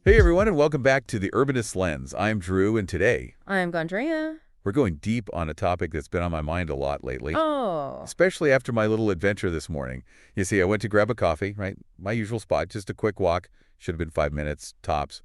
Hey everyone, and welcome back to the Urbanist Lens. I'm Drew, and today I'm Andrea. we're going deep on a topic that's been on my mind a lot lately, Oh, especially after my little adventure this morning. You see, I went to grab a coffee, right? My usual spot, just a quick walk. Should have been 5 minutes, tops.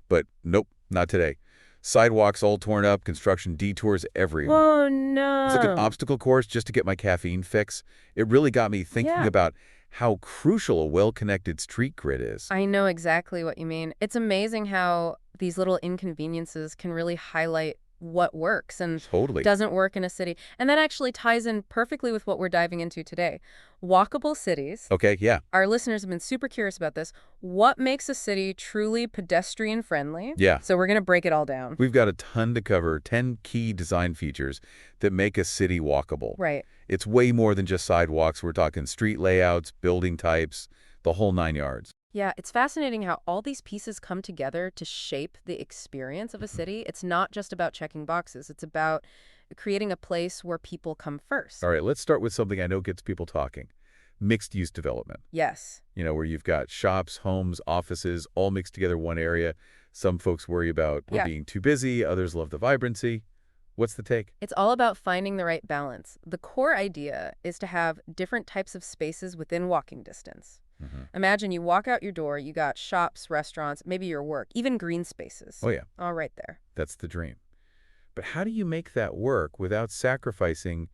But nope, not today. Sidewalks all torn up, construction detours everywhere. oh It's like an no. obstacle course just to get my caffeine fix. It really got me thinking Yeah, about how crucial a well-connected street grid is. I know exactly what you mean. It's amazing how these little inconveniences can really highlight what works and Totally. doesn't work in a city. And that actually ties in perfectly with what we're diving into today. Walkable cities. Okay, yeah. Our listeners have been super curious about this. What makes a city truly pedestrian friendly? Yeah. So we're going to break it all down. We've got a ton to cover, 10 key design features that make a city walkable. Right. It's way more than just sidewalks. We're talking street layouts, building types, the whole 9 yards. Yeah, it's fascinating how all these pieces come together to shape the experience of a city. It's not just about checking boxes. It's about creating a place where people come first. All right, let's start with something I know gets people talking. Mixed-use development. Yes. Where you've got shops, homes, offices, all mixed together in one area. Some folks worry about we're Yeah. being too busy. Others love the vibrancy. What's the take? It's all about finding the right balance. The core idea is to have different types of spaces within walking distance. Imagine you walk out your door, you got shops, restaurants, maybe your work, even green spaces. Oh, yeah, All right there. that's the dream. But how do you make that work without sacrificing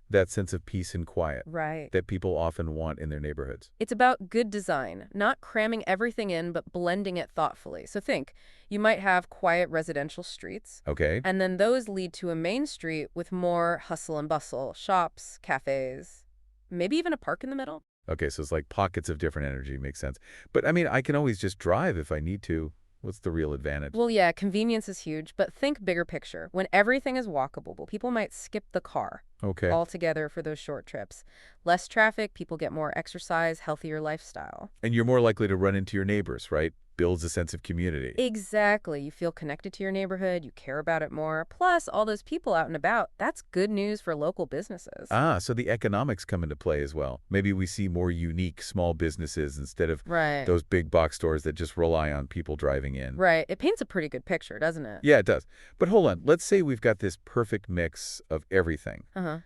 that sense of peace and quiet Right. that people often want in their neighborhoods? It's about good design, not cramming everything in, but blending it thoughtfully. So think, you might have quiet residential streets, Okay. and then those lead to a main street with more hustle and bustle, shops, cafes, maybe even a park in the middle. Okay, so it's like pockets of different energy. Makes sense. But I mean, I can always just drive if I need to. What's the real advantage? Well, yeah, convenience is huge, but think bigger picture. When everything is walkable, people might skip the car Okay. altogether for those short trips. Less traffic, people get more exercise, healthier lifestyle. And you're more likely to run into your neighbors, right? Builds a sense of community. Exactly. You feel connected to your neighborhood, you care about it more. Plus, all those people out and about, that's good news for local businesses. Ah, so the economics come into play as well. Maybe we see more unique small businesses instead of Right. those big box stores that just rely on people driving in. Right. It paints a pretty good picture, doesn't it? Yeah, it does. But hold on. Let's say we've got this perfect mix of everything. Uh-huh.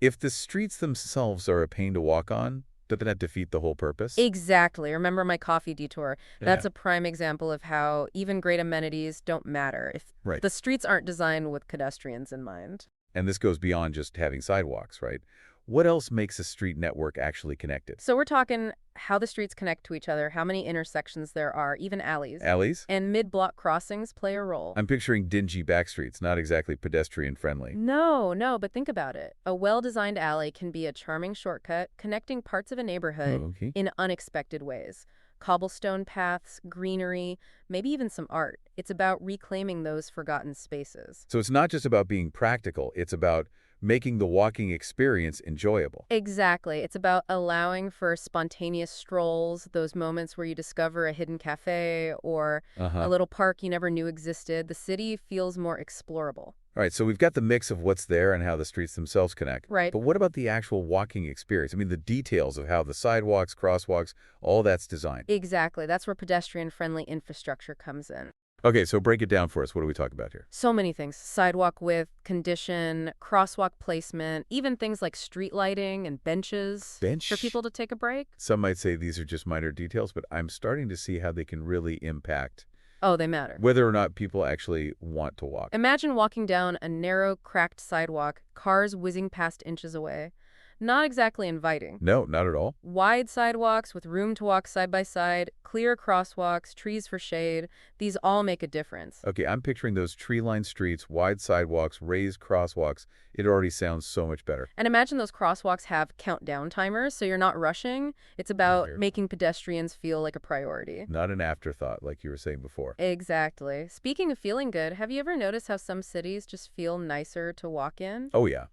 If the streets themselves are a pain to walk on, doesn't that defeat the whole purpose? Exactly. Remember my coffee detour? That's Yeah. a prime example of how even great amenities don't matter if Right. the streets aren't designed with pedestrians in mind. And this goes beyond just having sidewalks, right? What else makes a street network actually connected? So we're talking how the streets connect to each other, how many intersections there are, even alleys. Alleys? And mid-block crossings play a role. I'm picturing dingy back streets, not exactly pedestrian-friendly. No, but think about it. A well-designed alley can be a charming shortcut connecting parts of a neighborhood Oh, okay. in unexpected ways. Cobblestone paths, greenery, maybe even some art. It's about reclaiming those forgotten spaces. So it's not just about being practical, it's about making the walking experience enjoyable. Exactly. It's about allowing for spontaneous strolls, those moments where you discover a hidden cafe or a Uh-huh. little park you never knew existed. The city feels more explorable. All right, so we've got the mix of what's there and how the streets themselves connect. Right. But what about the actual walking experience? I mean, the details of how the sidewalks, crosswalks, all that's designed. Exactly. That's where pedestrian-friendly infrastructure comes in. Okay, so break it down for us. What do we talk about here? So many things. Sidewalk width, condition, crosswalk placement, even things like street lighting and benches Bench? for people to take a break. Some might say these are just minor details, but I'm starting to see how they can really impact Oh, they matter. whether or not people actually want to walk. Imagine walking down a narrow, cracked sidewalk, cars whizzing past inches away. Not exactly inviting. No, not at all. Wide sidewalks with room to walk side by side, clear crosswalks, trees for shade, these all make a difference. Okay, I'm picturing those tree-lined streets, wide sidewalks, raised crosswalks. It already sounds so much better. And imagine those crosswalks have countdown timers, so you're not rushing. It's about Weird. making pedestrians feel like a priority. Not an afterthought, like you were saying before. Exactly. Speaking of feeling good, have you ever noticed how some cities just feel nicer to walk in? Oh, yeah.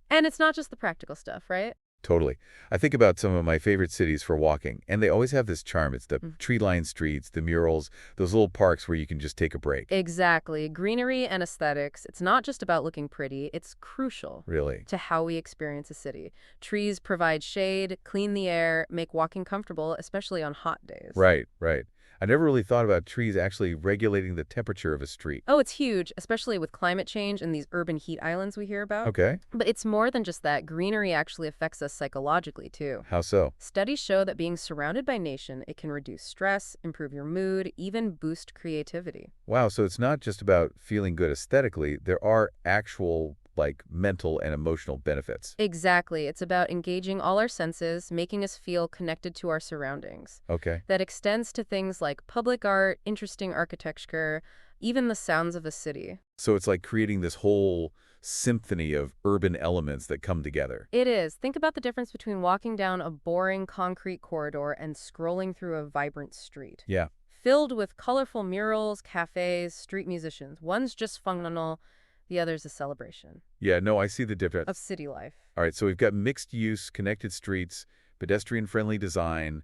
And it's not just the practical stuff, right? Totally. I think about some of my favorite cities for walking, and they always have this charm. It's the tree-lined streets, the murals, those little parks where you can just take a break. Exactly. Greenery and aesthetics. It's not just about looking pretty, it's crucial Really. to how we experience a city. Trees provide shade, clean the air, make walking comfortable, especially on hot days. Right, right. I never really thought about trees actually regulating the temperature of a street. Oh, it's huge, especially with climate change and these urban heat islands we hear about. Okay. But it's more than just that. Greenery actually affects us psychologically, too. How so? Studies show that being surrounded by nature, it can reduce stress, improve your mood, even boost creativity. Wow, so it's not just about feeling good aesthetically. There are actual, like, mental and emotional benefits. Exactly. It's about engaging all our senses, making us feel connected to our surroundings. Okay. That extends to things like public art, interesting architecture, even the sounds of a city. So it's like creating this whole symphony of urban elements that come together. It is. Think about the difference between walking down a boring concrete corridor and scrolling through a vibrant street. Yeah. Filled with colorful murals, cafes, street musicians. One's just functional, the other's a celebration Yeah, no, I see the difference. of city life. All right, so we've got mixed use, connected streets, pedestrian-friendly design,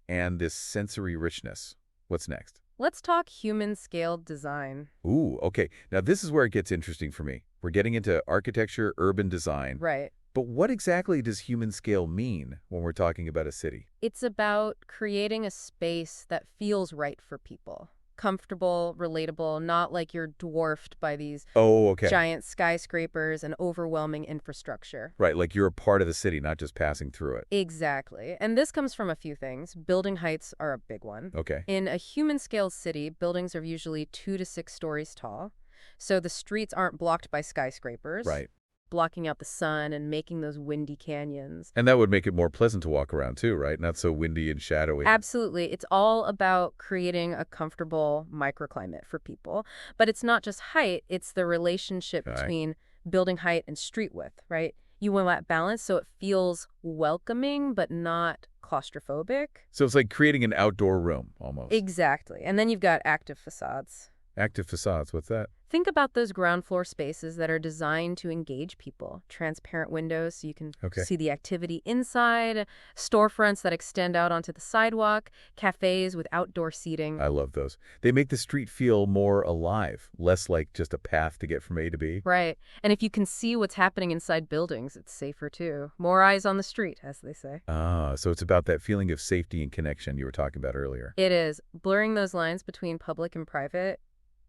and this sensory richness. What's next? Let's talk human-scaled design. Ooh, okay. Now this is where it gets interesting for me. We're getting into architecture, urban design. Right. But what exactly does human scale mean when we're talking about a city? It's about creating a space that feels right for people. Comfortable, relatable, not like you're dwarfed by these Oh, okay. giant skyscrapers and overwhelming infrastructure. Right, like you're a part of the city, not just passing through it. Exactly. And this comes from a few things. Building heights are a big one. Okay. In a human-scale city, buildings are usually 2 to 6 stories tall. So the streets aren't blocked by skyscrapers, Right. blocking out the sun and making those windy canyons. And that would make it more pleasant to walk around too, right? Not so windy and shadowy. Absolutely. It's all about creating a comfortable microclimate for people. But it's not just height, it's the relationship Right. between building height and street width, right? You want that balance so it feels welcoming but not claustrophobic. So it's like creating an outdoor room, almost. Exactly. And then you've got active facades. Active facades, what's that? Think about those ground floor spaces that are designed to engage people. Transparent windows so you can Okay. see the activity inside, storefronts that extend out onto the sidewalk, cafes with outdoor seating. I love those. They make the street feel more alive, less like just a path to get from A to B. Right. And if you can see what's happening inside buildings, it's safer too. More eyes on the street, as they say. Ah, so it's about that feeling of safety and connection you were talking about earlier. It is. Blurring those lines between public and private,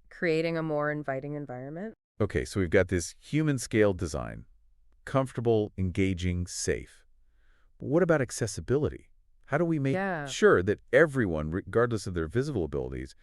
creating a more inviting environment. Okay, so we've got this human-scale design. Comfortable, engaging, safe. But what about accessibility? How do we make Yeah. sure that everyone, regardless of their visible abilities,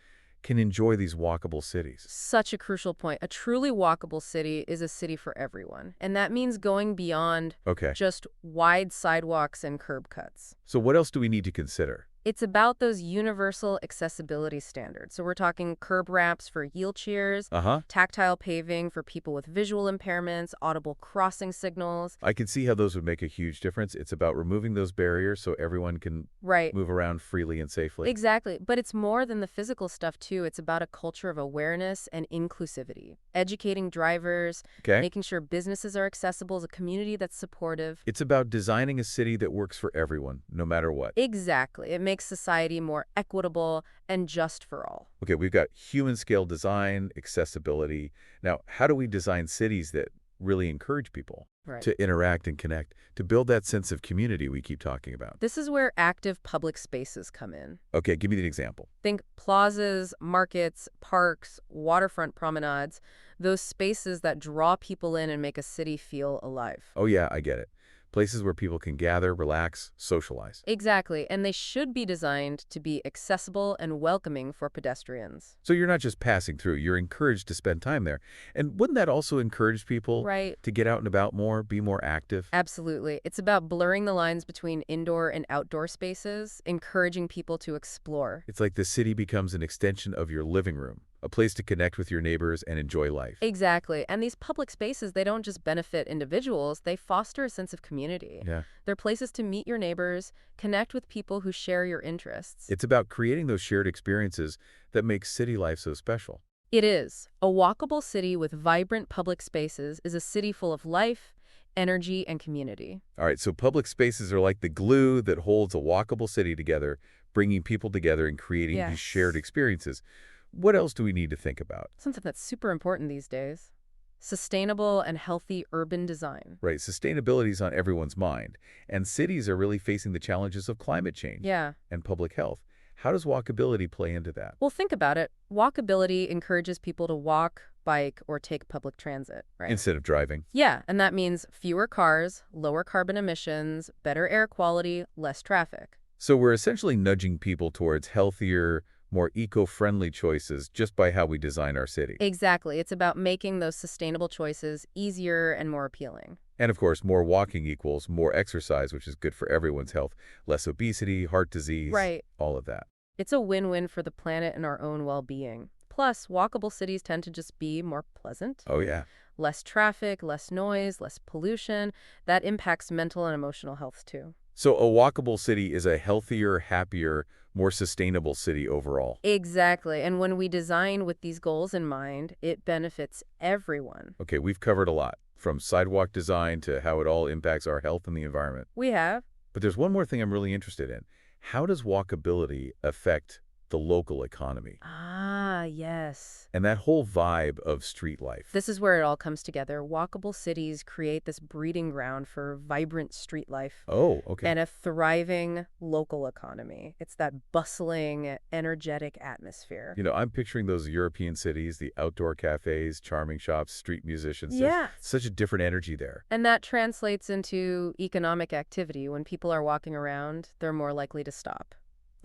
can enjoy these walkable cities? Such a crucial point. A truly walkable city is a city for everyone. And that means going beyond Okay, just wide sidewalks and curb cuts. so what else do we need to consider? It's about those universal accessibility standards. So we're talking curb ramps for wheelchairs, Uh-huh. tactile paving for people with visual impairments, audible crossing signals. I can see how those would make a huge difference. It's about removing those barriers so everyone can Right. move around freely and safely. Exactly. But it's more than the physical stuff, too. It's about a culture of awareness and inclusivity. Educating drivers, Okay? making sure businesses are accessible as a community that's supportive. It's about designing a city that works for everyone, no matter what. Exactly. It makes society more equitable and just for all. Okay, we've got human-scale design, accessibility. Now, how do we design cities that really encourage people Right. to interact and connect, to build that sense of community we keep talking about? This is where active public spaces come in. Okay, give me an example. Think plazas, markets, parks, waterfront promenades, those spaces that draw people in and make a city feel alive. Oh yeah, I get it. Places where people can gather, relax, socialize. Exactly, and they should be designed to be accessible and welcoming for pedestrians. So you're not just passing through, you're encouraged to spend time there. And wouldn't that also encourage people Right. to get out and about more, be more active? Absolutely. It's about blurring the lines between indoor and outdoor spaces, encouraging people to explore. It's like the city becomes an extension of your living room, a place to connect with your neighbors and enjoy life. Exactly. And these public spaces, they don't just benefit individuals, they foster a sense of community. Yeah. They're places to meet your neighbors, connect with people who share your interests. It's about creating those shared experiences that make city life so special. It is. A walkable city with vibrant public spaces is a city full of life, energy, and community. All right, so public spaces are like the glue that holds a walkable city together, bringing people together and creating these shared Yes. experiences. What else do we need to think about? Something that's super important these days. Sustainable and healthy urban design. Right, sustainability is on everyone's mind, and cities are really facing the challenges of climate change Yeah. and public health. How does walkability play into that? Well, think about it. Walkability encourages people to walk, bike, or take public transit, right? Instead of driving. Yeah, and that means fewer cars, lower carbon emissions, better air quality, less traffic. So we're essentially nudging people towards healthier, more eco-friendly choices just by how we design our city. Exactly. It's about making those sustainable choices easier and more appealing. And of course, more walking equals more exercise, which is good for everyone's health. Less obesity, heart disease, Right. all of that. It's a win-win for the planet and our own well-being. Plus, walkable cities tend to just be more pleasant. Oh, yeah. Less traffic, less noise, less pollution. That impacts mental and emotional health too. So a walkable city is a healthier, happier, more sustainable city overall. Exactly. And when we design with these goals in mind, it benefits everyone. Okay, we've covered a lot, from sidewalk design to how it all impacts our health and the environment. We have. But there's one more thing I'm really interested in. How does walkability affect the local economy Ah, yes. and that whole vibe of street life? This is where it all comes together. Walkable cities create this breeding ground for vibrant street life Oh, okay. and a thriving local economy. It's that bustling, energetic atmosphere. You know, I'm picturing those European cities, the outdoor cafes, charming shops, street musicians. There's Yeah. such a different energy there. And that translates into economic activity. When people are walking around, they're more likely to stop.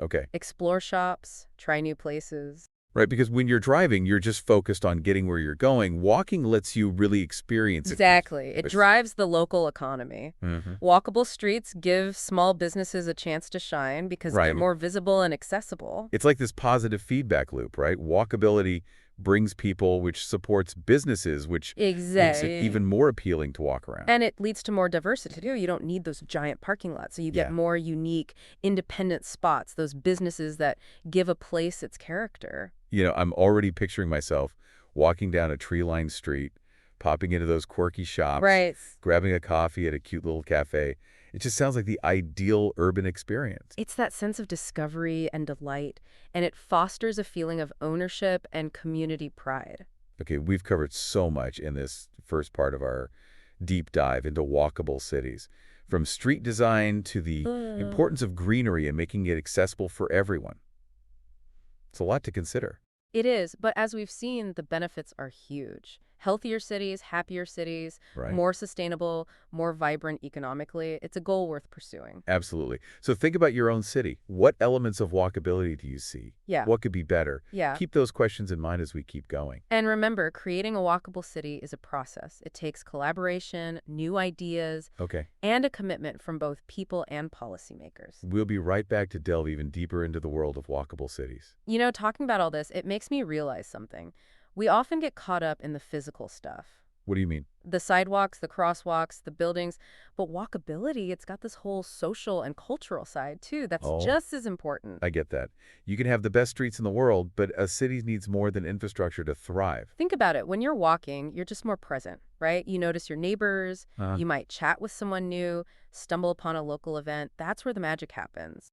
Okay. Explore shops, try new places. Right, because when you're driving, you're just focused on getting where you're going. Walking lets you really experience it. Exactly. It It's- drives the local economy. Mhm. Walkable streets give small businesses a chance to shine because Right. they're more visible and accessible. It's like this positive feedback loop, right? Walkability brings people, which supports businesses, which makes it Exactly. even more appealing to walk around. And it leads to more diversity, too. You don't need those giant parking lots. So you get Yeah. more unique, independent spots, those businesses that give a place its character. You know, I'm already picturing myself walking down a tree-lined street, popping into those quirky shops, Right. grabbing a coffee at a cute little cafe. It just sounds like the ideal urban experience. It's that sense of discovery and delight, and it fosters a feeling of ownership and community pride. Okay, we've covered so much in this first part of our deep dive into walkable cities, from street design to the importance of greenery and making it accessible for everyone. It's a lot to consider. It is, but as we've seen, the benefits are huge. Healthier cities, happier cities, Right. more sustainable, more vibrant economically. It's a goal worth pursuing. Absolutely. So think about your own city. What elements of walkability do you see? Yeah. What could be better? Yeah. Keep those questions in mind as we keep going. And remember, creating a walkable city is a process. It takes collaboration, new ideas, Okay. and a commitment from both people and policymakers. We'll be right back to delve even deeper into the world of walkable cities. You know, talking about all this, it makes me realize something. We often get caught up in the physical stuff. What do you mean? The sidewalks, the crosswalks, the buildings. But walkability, it's got this whole social and cultural side, too. That's Oh. just as important. I get that. You can have the best streets in the world, but a city needs more than infrastructure to thrive. Think about it. When you're walking, you're just more present, right? You notice your neighbors. You might chat with someone new, stumble upon a local event. That's where the magic happens.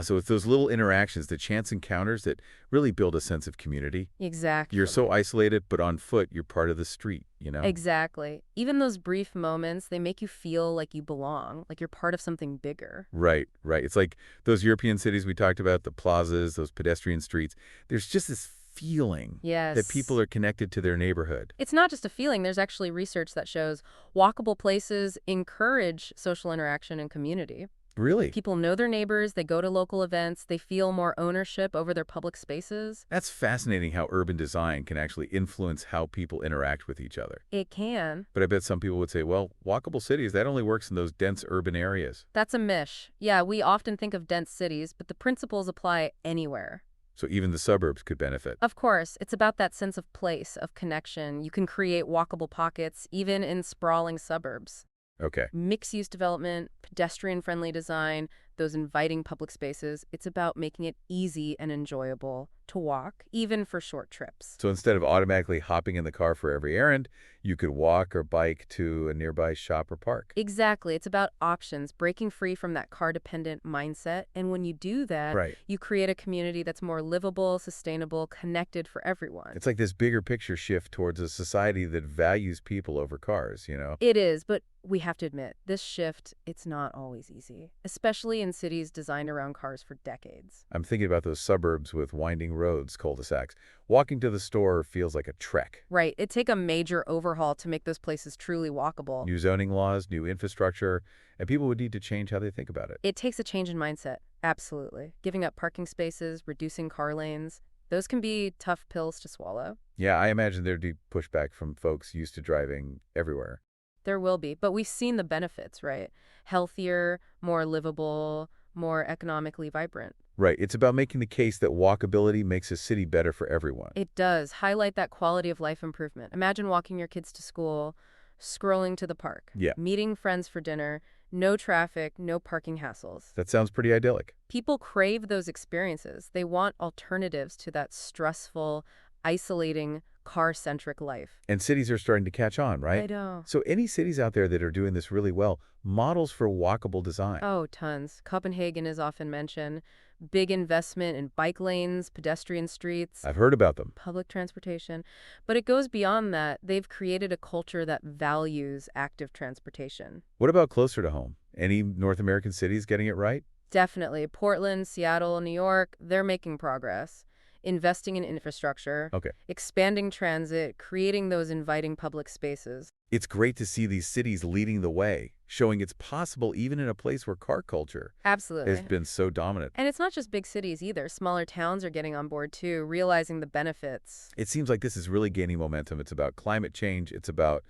So it's those little interactions, the chance encounters that really build a sense of community. Exactly. You're so isolated, but on foot, you're part of the street, you know? Exactly. Even those brief moments, they make you feel like you belong, like you're part of something bigger. Right, right. It's like those European cities we talked about, the plazas, those pedestrian streets. There's just this feeling Yes. that people are connected to their neighborhood. It's not just a feeling. There's actually research that shows walkable places encourage social interaction and community. Really? People know their neighbors, they go to local events, they feel more ownership over their public spaces. That's fascinating how urban design can actually influence how people interact with each other. It can. But I bet some people would say, well, walkable cities, that only works in those dense urban areas. That's a mish. Yeah, we often think of dense cities, but the principles apply anywhere. So even the suburbs could benefit. Of course, it's about that sense of place, of connection. You can create walkable pockets, even in sprawling suburbs. Okay. Mixed-use development, pedestrian-friendly design, those inviting public spaces. It's about making it easy and enjoyable to walk, even for short trips. So instead of automatically hopping in the car for every errand, you could walk or bike to a nearby shop or park. Exactly. It's about options, breaking free from that car-dependent mindset. And when you do that, Right. you create a community that's more livable, sustainable, connected for everyone. It's like this bigger picture shift towards a society that values people over cars, you know? It is, but we have to admit, this shift, it's not always easy, especially in cities designed around cars for decades. I'm thinking about those suburbs with winding roads, cul-de-sacs. Walking to the store feels like a trek. Right. It'd take a major overhaul to make those places truly walkable. New zoning laws, new infrastructure, and people would need to change how they think about it. It takes a change in mindset. Absolutely. Giving up parking spaces, reducing car lanes, those can be tough pills to swallow. Yeah, I imagine there'd be pushback from folks used to driving everywhere. There will be, but we've seen the benefits, right? Healthier, more livable, more economically vibrant. Right. It's about making the case that walkability makes a city better for everyone. It does highlight that quality of life improvement. Imagine walking your kids to school, scrolling to the park, Yeah. meeting friends for dinner, no traffic, no parking hassles. That sounds pretty idyllic. People crave those experiences. They want alternatives to that stressful, isolating, car-centric life. And cities are starting to catch on, right? I know. So any cities out there that are doing this really well, models for walkable design. Oh, tons. Copenhagen is often mentioned. Big investment in bike lanes, pedestrian streets, I've heard about them. public transportation. But it goes beyond that. They've created a culture that values active transportation. What about closer to home? Any North American cities getting it right? Definitely. Portland, Seattle, New York, they're making progress. Investing in infrastructure, Okay. expanding transit, creating those inviting public spaces. It's great to see these cities leading the way, showing it's possible even in a place where car culture Absolutely. has been so dominant. And it's not just big cities either. Smaller towns are getting on board too, realizing the benefits. It seems like this is really gaining momentum. It's about climate change. It's about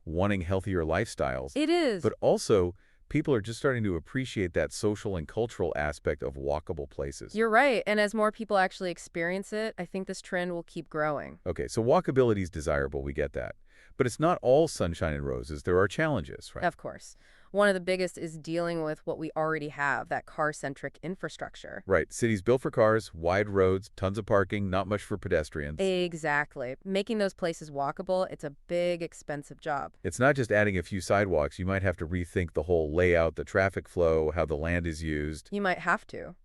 wanting healthier lifestyles. It is. But also, people are just starting to appreciate that social and cultural aspect of walkable places. You're right. And as more people actually experience it, I think this trend will keep growing. Okay, so walkability is desirable. We get that. But it's not all sunshine and roses. There are challenges, right? Of course. One of the biggest is dealing with what we already have, that car-centric infrastructure. Right. Cities built for cars, wide roads, tons of parking, not much for pedestrians. Exactly. Making those places walkable, it's a big, expensive job. It's not just adding a few sidewalks. You might have to rethink the whole layout, the traffic flow, how the land is used. You might have to.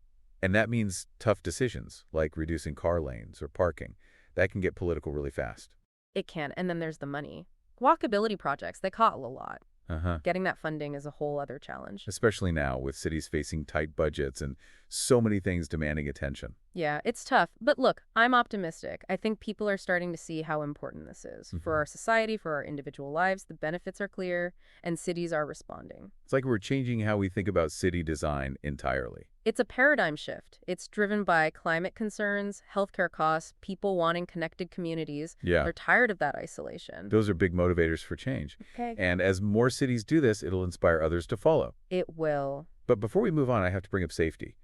And that means tough decisions, like reducing car lanes or parking. That can get political really fast. It can. And then there's the money. Walkability projects, they cost a lot. Uh-huh. Getting that funding is a whole other challenge. Especially now, with cities facing tight budgets and so many things demanding attention. Yeah, it's tough. But look, I'm optimistic. I think people are starting to see how important this is. For our society, for our individual lives, the benefits are clear, and cities are responding. It's like we're changing how we think about city design entirely. It's a paradigm shift. It's driven by climate concerns, healthcare costs, people wanting connected communities. Yeah. They're tired of that isolation. Those are big motivators for change. Okay. And as more cities do this, it'll inspire others to follow. It will. But before we move on, I have to bring up safety.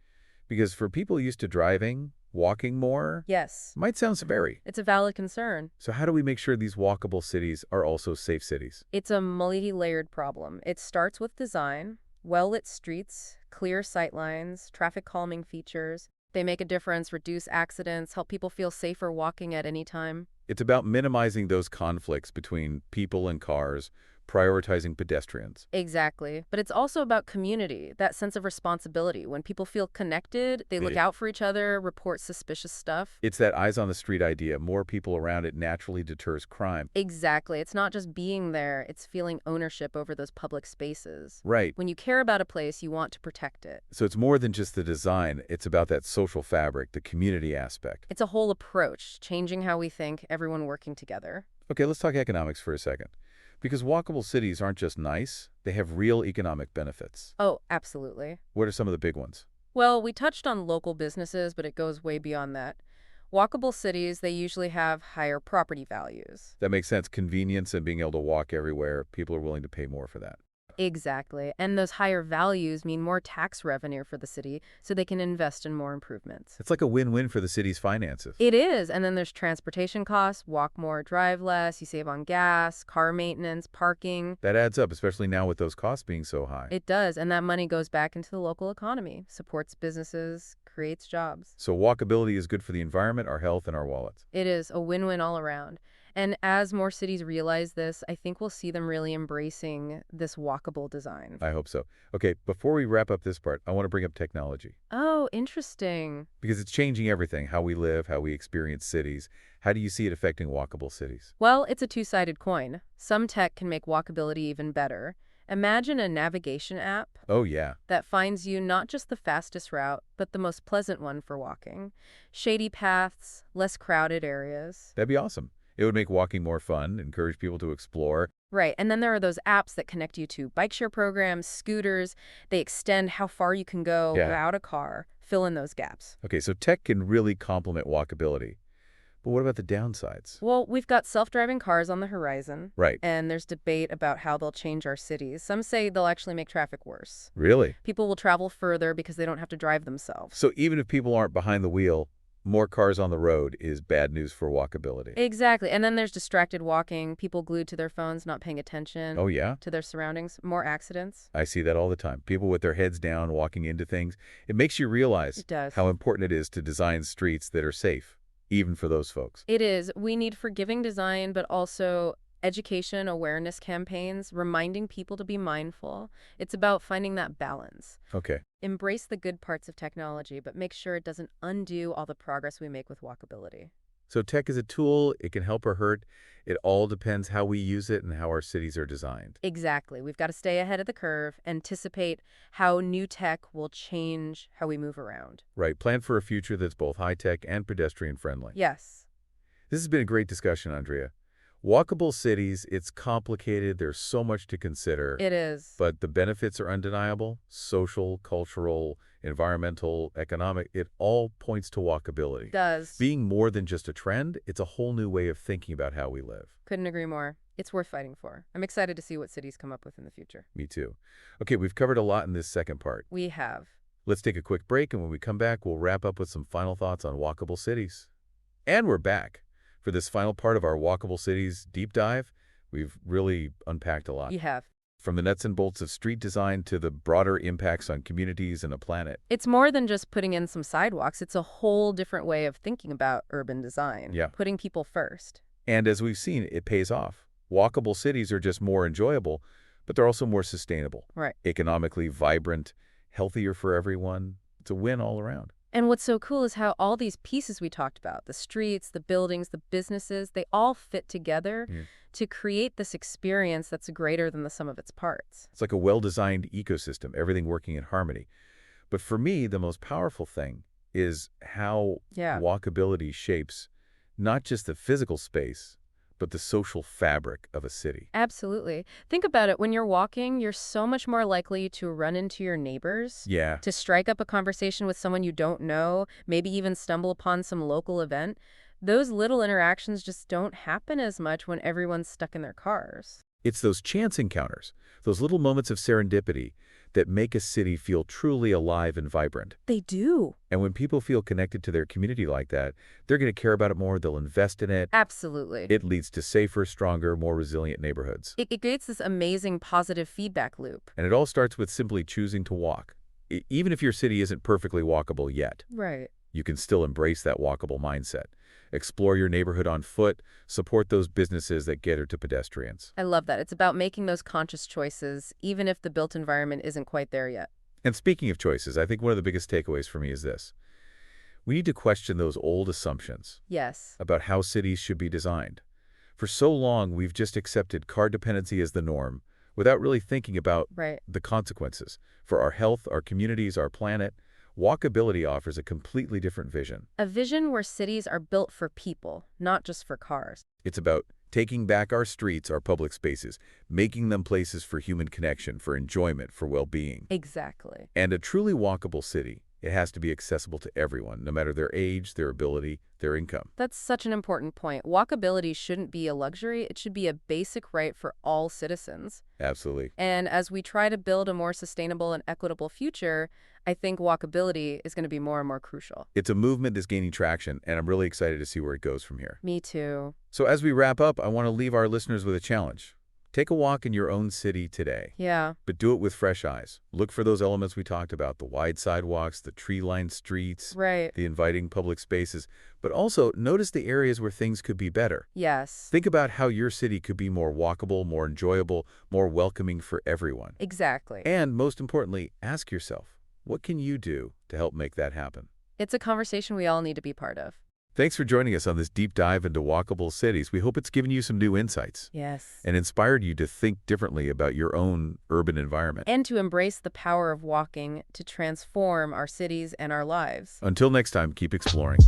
Because for people used to driving, walking more Yes. might sound scary. It's a valid concern. So how do we make sure these walkable cities are also safe cities? It's a multi-layered problem. It starts with design, well-lit streets, clear sightlines, traffic calming features. They make a difference, reduce accidents, help people feel safer walking at any time. It's about minimizing those conflicts between people and cars, prioritizing pedestrians. Exactly. But it's also about community, that sense of responsibility. When people feel connected, they look Yeah. out for each other, report suspicious stuff. It's that eyes on the street idea. More people around it naturally deters crime. Exactly. It's not just being there, it's feeling ownership over those public spaces. Right. When you care about a place, you want to protect it. So it's more than just the design. It's about that social fabric, the community aspect. It's a whole approach, changing how we think, everyone working together. Okay, let's talk economics for a second. Because walkable cities aren't just nice, they have real economic benefits. Oh, absolutely. What are some of the big ones? Well, we touched on local businesses, but it goes way beyond that. Walkable cities, they usually have higher property values. That makes sense. Convenience and being able to walk everywhere, people are willing to pay more for that. Exactly. And those higher values mean more tax revenue for the city, so they can invest in more improvements. It's like a win-win for the city's finances. It is. And then there's transportation costs, walk more, drive less, you save on gas, car maintenance, parking. That adds up, especially now with those costs being so high. It does. And that money goes back into the local economy, supports businesses, creates jobs. So walkability is good for the environment, our health, and our wallets. It is a win-win all around. And as more cities realize this, I think we'll see them really embracing this walkable design. I hope so. Okay, before we wrap up this part, I want to bring up technology. Oh, interesting. Because it's changing everything, how we live, how we experience cities. How do you see it affecting walkable cities? Well, it's a two-sided coin. Some tech can make walkability even better, Imagine a navigation app Oh, yeah. that finds you not just the fastest route, but the most pleasant one for walking. Shady paths, less crowded areas. That'd be awesome. It would make walking more fun, encourage people to explore. Right, and then there are those apps that connect you to bike share programs, scooters. They extend how far you can go Yeah. without a car, fill in those gaps. Okay, so tech can really complement walkability. But what about the downsides? Well, we've got self-driving cars on the horizon, Right. and there's debate about how they'll change our cities. Some say they'll actually make traffic worse. Really? People will travel further because they don't have to drive themselves. So even if people aren't behind the wheel, more cars on the road is bad news for walkability. Exactly. And then there's distracted walking, people glued to their phones, not paying attention Oh, yeah? to their surroundings, more accidents. I see that all the time. People with their heads down walking into things. It makes you realize It does. how important it is to design streets that are safe, even for those folks. It is. We need forgiving design, but also education, awareness campaigns, reminding people to be mindful. It's about finding that balance. Okay. Embrace the good parts of technology, but make sure it doesn't undo all the progress we make with walkability. So tech is a tool. It can help or hurt. It all depends how we use it and how our cities are designed. Exactly. We've got to stay ahead of the curve, anticipate how new tech will change how we move around. Right. Plan for a future that's both high-tech and pedestrian-friendly. Yes. This has been a great discussion, Andrea. Walkable cities, it's complicated. There's so much to consider. It is. But the benefits are undeniable. Social, cultural, environmental, economic, it all points to walkability. Does. Being more than just a trend, it's a whole new way of thinking about how we live. Couldn't agree more. It's worth fighting for. I'm excited to see what cities come up with in the future. Me too. Okay, we've covered a lot in this second part. We have. Let's take a quick break, and when we come back, we'll wrap up with some final thoughts on walkable cities. And we're back. For this final part of our Walkable Cities deep dive, we've really unpacked a lot. You have. From the nuts and bolts of street design to the broader impacts on communities and a planet. It's more than just putting in some sidewalks. It's a whole different way of thinking about urban design. Yeah. Putting people first. And as we've seen, it pays off. Walkable cities are just more enjoyable, but they're also more sustainable. Right. Economically vibrant, healthier for everyone. It's a win all around. And what's so cool is how all these pieces we talked about, the streets, the buildings, the businesses, they all fit together to create this experience that's greater than the sum of its parts. It's like a well-designed ecosystem, everything working in harmony. But for me, the most powerful thing is how walkability shapes not just the physical space, but the social fabric of a city. Absolutely. Think about it. When you're walking, you're so much more likely to run into your neighbors, Yeah. to strike up a conversation with someone you don't know, maybe even stumble upon some local event. Those little interactions just don't happen as much when everyone's stuck in their cars. It's those chance encounters, those little moments of serendipity that make a city feel truly alive and vibrant. They do. And when people feel connected to their community like that, they're going to care about it more, they'll invest in it. Absolutely. It leads to safer, stronger, more resilient neighborhoods. It creates this amazing positive feedback loop. And it all starts with simply choosing to walk. Even if your city isn't perfectly walkable yet, Right. you can still embrace that walkable mindset. Explore your neighborhood on foot, support those businesses that cater to pedestrians. I love that. It's about making those conscious choices, even if the built environment isn't quite there yet. And speaking of choices, I think one of the biggest takeaways for me is this. We need to question those old assumptions Yes. about how cities should be designed. For so long, we've just accepted car dependency as the norm without really thinking about Right. the consequences for our health, our communities, our planet. Walkability offers a completely different vision. A vision where cities are built for people, not just for cars. It's about taking back our streets, our public spaces, making them places for human connection, for enjoyment, for well-being. Exactly. And a truly walkable city, it has to be accessible to everyone, no matter their age, their ability, their income. That's such an important point. Walkability shouldn't be a luxury. It should be a basic right for all citizens. Absolutely. And as we try to build a more sustainable and equitable future, I think walkability is going to be more and more crucial. It's a movement that's gaining traction, and I'm really excited to see where it goes from here. Me too. So as we wrap up, I want to leave our listeners with a challenge. Take a walk in your own city today, Yeah. but do it with fresh eyes. Look for those elements we talked about, the wide sidewalks, the tree-lined streets, Right. the inviting public spaces, but also notice the areas where things could be better. Yes. Think about how your city could be more walkable, more enjoyable, more welcoming for everyone. Exactly. And most importantly, ask yourself, what can you do to help make that happen? It's a conversation we all need to be part of. Thanks for joining us on this deep dive into walkable cities. We hope it's given you some new insights Yes. and inspired you to think differently about your own urban environment. And to embrace the power of walking to transform our cities and our lives. Until next time, keep exploring.